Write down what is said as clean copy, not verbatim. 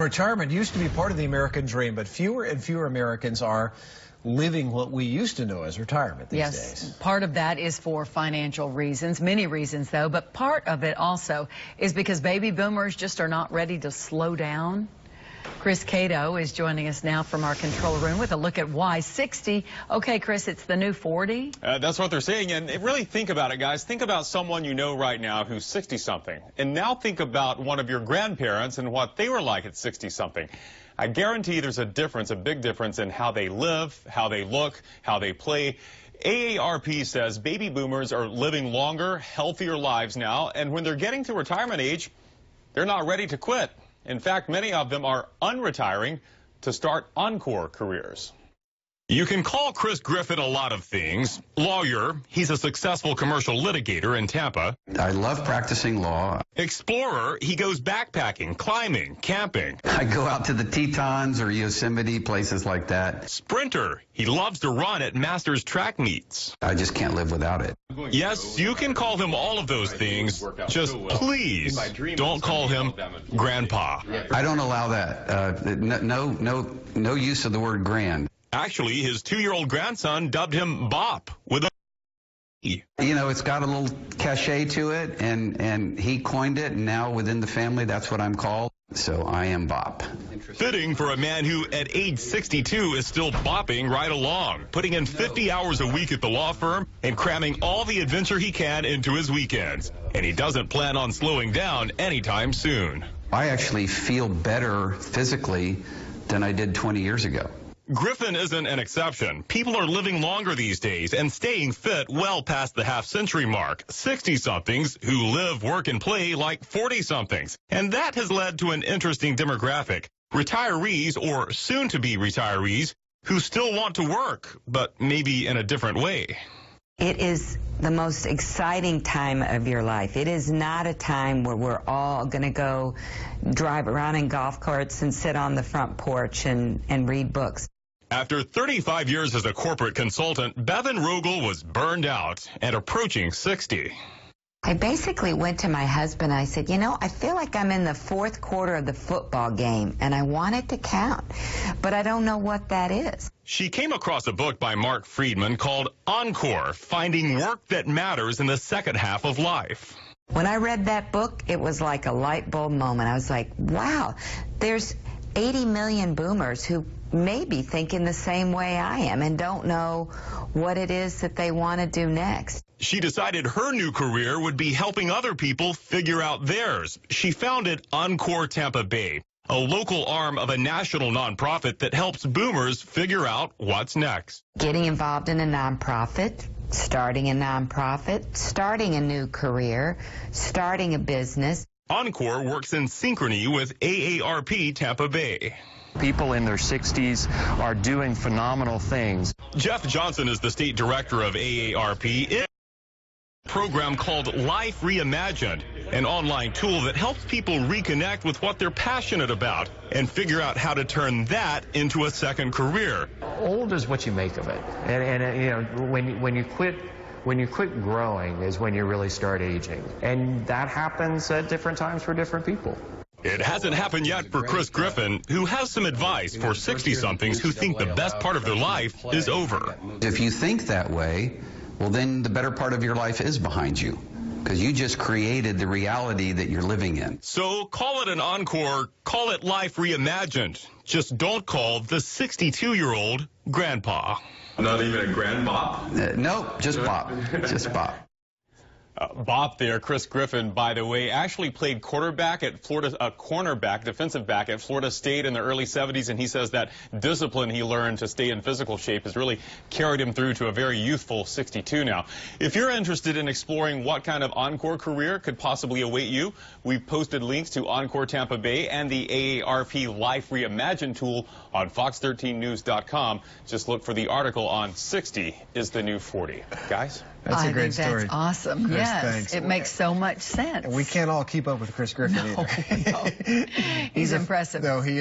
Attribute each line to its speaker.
Speaker 1: Retirement used to be part of the American dream, but fewer and fewer Americans are living what we used to know as retirement these days.
Speaker 2: Yes, part of that is for financial reasons, many reasons though, but part of it also is because baby boomers just are not ready to slow down. Chris Cato is joining us now from our control room with a look at why 60. Okay, Chris, it's the new 40.
Speaker 3: That's what they're saying. And really think about it, guys. Think about someone you know right now who's 60-something. And now think about one of your grandparents and what they were like at 60-something. I guarantee there's a difference, a big difference in how they live, how they look, how they play. AARP says baby boomers are living longer, healthier lives now. And when they're getting to retirement age, they're not ready to quit. In fact, many of them are unretiring to start encore careers.
Speaker 4: You can call Chris Griffin a lot of things. Lawyer, he's a successful commercial litigator in Tampa.
Speaker 5: I love practicing law.
Speaker 4: Explorer, he goes backpacking, climbing, camping.
Speaker 5: I go out to the Tetons or Yosemite, places like that.
Speaker 4: Sprinter, he loves to run at Masters track meets.
Speaker 5: I just can't live without it.
Speaker 4: Yes, you can call him all of those things. Just please don't call him Grandpa.
Speaker 5: I don't allow that. No use of the word grand.
Speaker 4: Actually, his 2-year-old grandson dubbed him Bop with a E.
Speaker 5: You know, it's got a little cachet to it, and he coined it, and now within the family, that's what I'm called. So I am Bop.
Speaker 4: Fitting for a man who, at age 62, is still bopping right along, putting in 50 hours a week at the law firm and cramming all the adventure he can into his weekends. And he doesn't plan on slowing down anytime soon.
Speaker 5: I actually feel better physically than I did 20 years ago.
Speaker 4: Griffin isn't an exception. People are living longer these days and staying fit well past the half-century mark. 60-somethings who live, work, and play like 40-somethings. And that has led to an interesting demographic. Retirees, or soon-to-be retirees, who still want to work, but maybe in a different way.
Speaker 6: It is the most exciting time of your life. It is not a time where we're all going to go drive around in golf carts and sit on the front porch and read books.
Speaker 4: After 35 years as a corporate consultant, Bevan Rogel was burned out and approaching 60.
Speaker 6: I basically went to my husband. I said, you know, I feel like I'm in the fourth quarter of the football game, and I want it to count, but I don't know what that is.
Speaker 4: She came across a book by Mark Friedman called Encore, Finding Work That Matters in the Second Half of Life.
Speaker 6: When I read that book, it was like a light bulb moment. I was like, wow, there's 80 million boomers who may be thinking the same way I am and don't know what it is that they want to do next.
Speaker 4: She decided her new career would be helping other people figure out theirs. She founded Encore Tampa Bay, a local arm of a national nonprofit that helps boomers figure out what's next.
Speaker 6: Getting involved in a nonprofit, starting a nonprofit, starting a new career, starting a business.
Speaker 4: Encore works in synchrony with AARP Tampa Bay.
Speaker 7: People in their 60s are doing phenomenal things.
Speaker 4: Jeff Johnson is the state director of AARP. It's a program called Life Reimagined, an online tool that helps people reconnect with what they're passionate about and figure out how to turn that into a second career.
Speaker 7: Old is what you make of it. And you know, when you quit growing is when you really start aging. And that happens at different times for different people.
Speaker 4: It hasn't happened yet for Chris Griffin, who has some advice for 60-somethings who think the best part of their life is over.
Speaker 5: If you think that way, well, then the better part of your life is behind you, because you just created the reality that you're living in.
Speaker 4: So call it an encore, call it Life Reimagined. Just don't call the 62-year-old Grandpa.
Speaker 3: Not even a grandpa?
Speaker 5: Nope, just Bop. Just Bop.
Speaker 3: Bop there, Chris Griffin, by the way, actually played quarterback at Florida, cornerback, defensive back at Florida State in the early 70s, and he says that discipline he learned to stay in physical shape has really carried him through to a very youthful 62 now. If you're interested in exploring what kind of encore career could possibly await you, we've posted links to Encore Tampa Bay and the AARP Life Reimagined tool on fox13news.com. Just look for the article on 60 is the new 40. Guys?
Speaker 1: That's a great story.
Speaker 2: That's awesome.
Speaker 1: Chris,
Speaker 2: yes,
Speaker 1: thanks.
Speaker 2: it makes so much sense.
Speaker 1: We can't all keep up with Chris Griffin either.
Speaker 2: No. He's impressive.
Speaker 1: No, he